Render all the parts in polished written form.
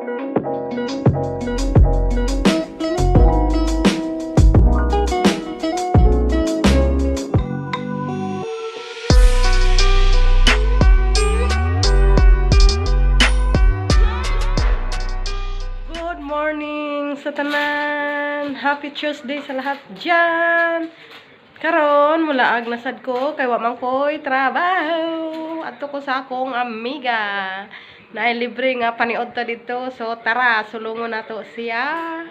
Good morning sa tanan. Happy Tuesday sa lahat dyan. Karon mulaag na sad ko kay wa man ko'y trabaho. Adto ko sa akong amiga. Naay libre nga paniod ta dito. So tara, sulungon nato siya.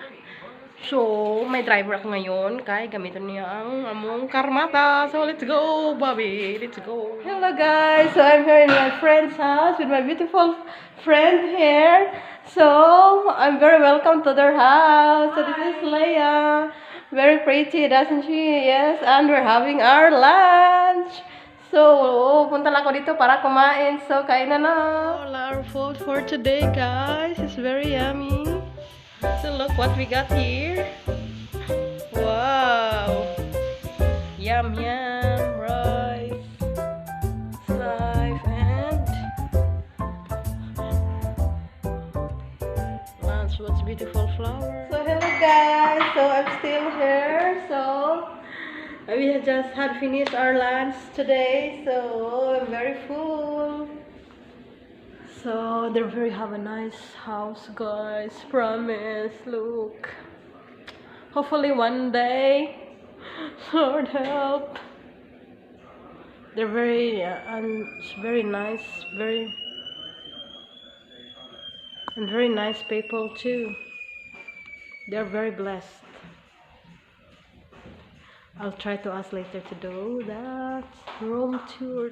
So, may driver ako ngayon kay gamiton niya ang among karmata. So, let's go, Bobby. Let's go. Hello, guys. So, I'm here in my friend's house with my beautiful friend here. So, I'm very welcome to their house. So, this is Leia. Very pretty, doesn't she? Yes, and we're having our lunch. So, punta lang ako dito para kumain. So, kain na na. Our food for today, guys, is very yummy. So look what we got here. Wow. Yum yum. Rice. Slice and lunch. What's beautiful flower. So hello guys. So I'm still here. So we have just had finished our lunch today. So I'm very full. So they very have a nice house, guys. Promise. Look. Hopefully one day, Lord help. They're very very nice, very nice people too. They're very blessed. I'll try to ask later to do that room tour.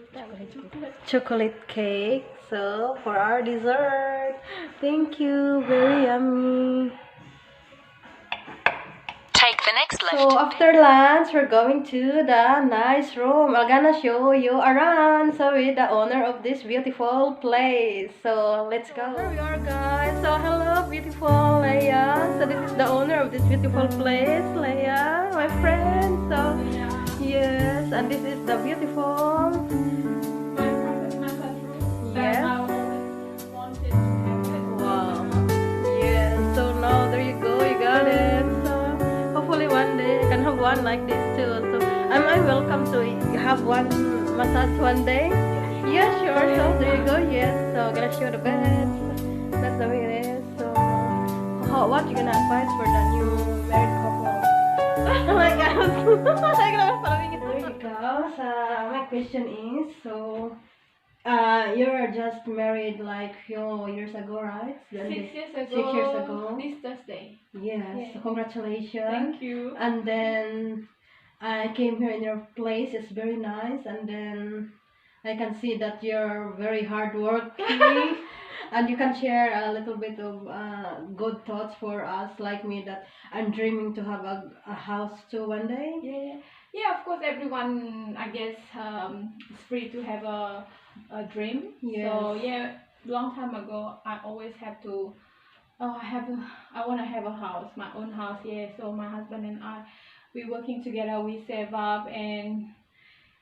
Chocolate cake. So for our dessert, thank you. Very yummy. Take the next left. So after lunch, we're going to the nice room. I'm gonna show you around. So with the owner of this beautiful place. So let's go. Here we are, guys. So hello, beautiful Leia. So this is the owner of this beautiful place, Leia, my friend. So yes, and this is the beautiful. Yes. Wow. Yes. So now there you go. You got it. Hopefully one day I can have one like this too. So am I welcome to have one massage one day? Yeah, sure. So there you go. Yes. So I'm gonna show the bed. That's the way it is. So what you gonna advise for the new married couple? Oh my God. There you go. So my question is, so you're just married like few years ago, right? 6 years ago. 6 years ago. This Thursday. Yes, Yeah. so congratulations. Thank you. And then I came here in your place. It's very nice. And then I can see that you're very hardworking. And you can share a little bit of good thoughts for us like me that I'm dreaming to have a house too one day. Yeah. Of course, everyone, I guess, is free to have a dream. Yes. So yeah, long time ago, I always have to. I want to have a house, my own house. Yeah. So my husband and I, we working together. We save up and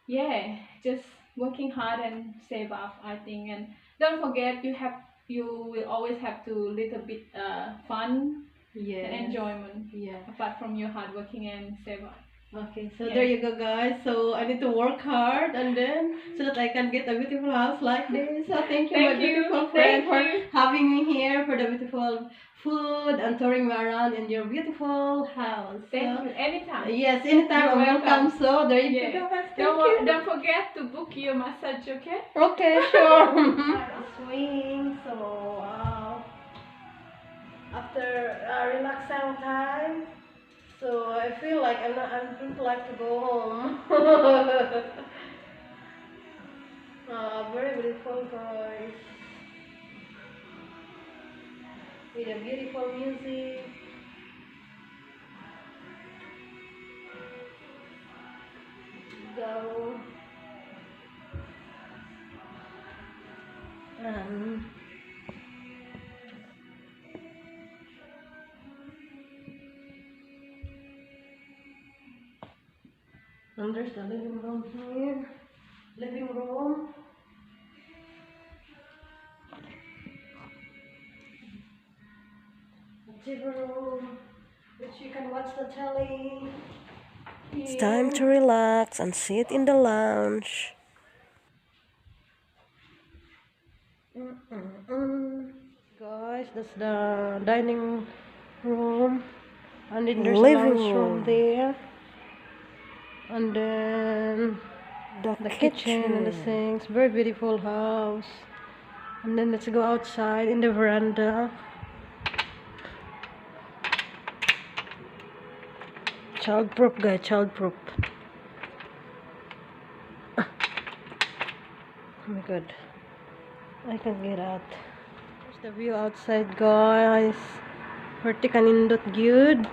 yeah, just working hard and save up. I think, and don't forget, you will always have to little bit fun Yes. and enjoyment. Yeah. Apart from your hard working and save up. Okay, so Yeah. there you go, guys. So I need to work hard and then so that I can get a beautiful house like this. So thank you, my Thank you. beautiful friend, Thank for you. having me here for the beautiful food and touring me around in your beautiful house. Thank So, you. Anytime. yes, anytime You're I'm welcome. welcome. So there you Yeah. go, guys. Thank you. Don't forget to book your massage, okay? Okay, sure. Swing. So wow. After relaxing time. So I feel like I don't like to go home. Very beautiful, guys. With a beautiful music. Go. And there's the living room here. Living room. TV room, which you can watch the telly. It's time to relax and sit in the lounge. Guys, that's the dining room, and then there's a Living lounge room room. there, and then The kitchen and the sinks. Very beautiful house. And then let's go outside in the veranda. Child-proof, guys, child-proof. Oh my god, I can get out. Here's the view outside, guys. Perti kanindot gyud.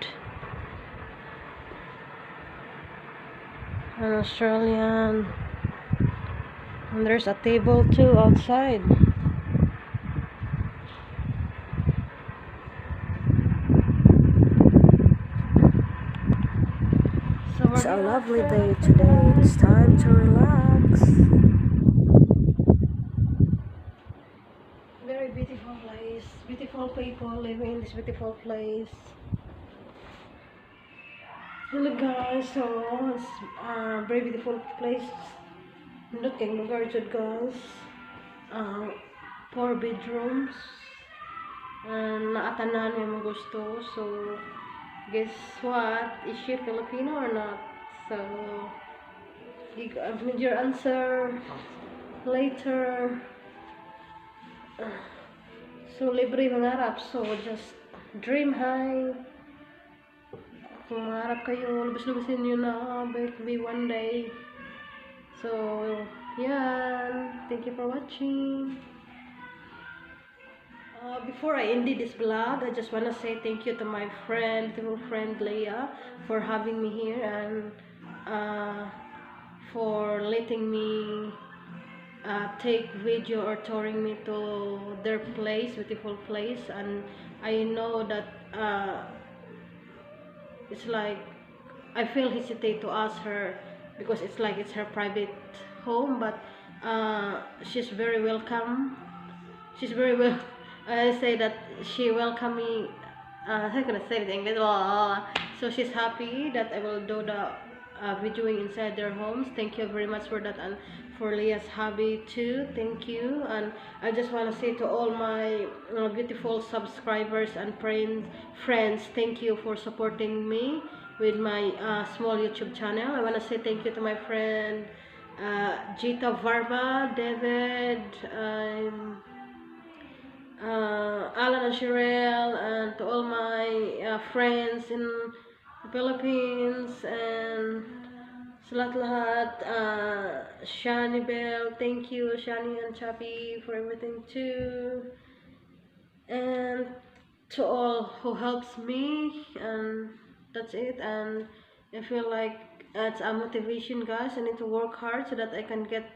An Australian. And there's a table too outside. So It's a lovely day today. It's time to relax. Very beautiful place. Beautiful people living in this beautiful place. Hello guys, so it's a very beautiful place. Not kayong lugar dyan guys. 4 bedrooms. Naatanan may mga gusto. So, guess what? Is she Filipino or not? So, I need your answer later. So, libre mangarap. So, just dream high. Kung mangarap kayo, lubos-lubosin nyo na. Maybe one day. So, yeah. Thank you for watching. Before I end this vlog, I just want to say thank you to my beautiful friend Leah, for having me here and for letting me take video or touring me to their place, beautiful place. And I know that it's like I feel hesitate to ask her because it's like it's her private home, but she's very welcome. She's very well. I say that she welcome me. I'm gonna say it in English. So she's happy that I will do the videoing inside their homes. Thank you very much for that, and for Leah's hobby too. Thank you. And I just want to say to all my beautiful subscribers and friends, thank you for supporting me with my small YouTube channel. I want to say thank you to my friend Jita Varma, David, Alan and Sherelle, and to all my friends in the Philippines, and sa lahat, Shani Bell, thank you, Shani and Chappy, for everything too, and to all who helps me, and that's it. And I feel like it's a motivation, guys. I need to work hard so that I can get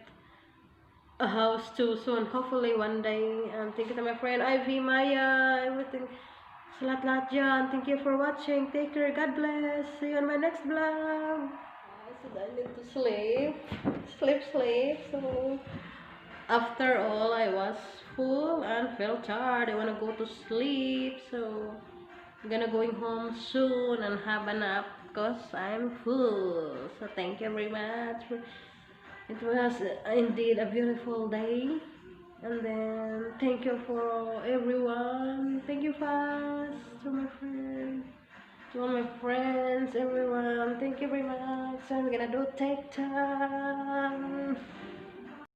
a house too soon, hopefully one day. And thank you to my friend Ivy, Maya, everything, sa lahat dyan. Thank you for watching. Take care, God bless. See you on my next vlog. So I need to sleep. So after all, I was full and felt tired. I want to go to sleep, so I'm gonna going home soon and have a nap because I'm full. So thank you very much. It was indeed a beautiful day. And then thank you for everyone. Thank you fast to my friends, to all my friends, everyone. Thank you very much. I'm gonna do take time.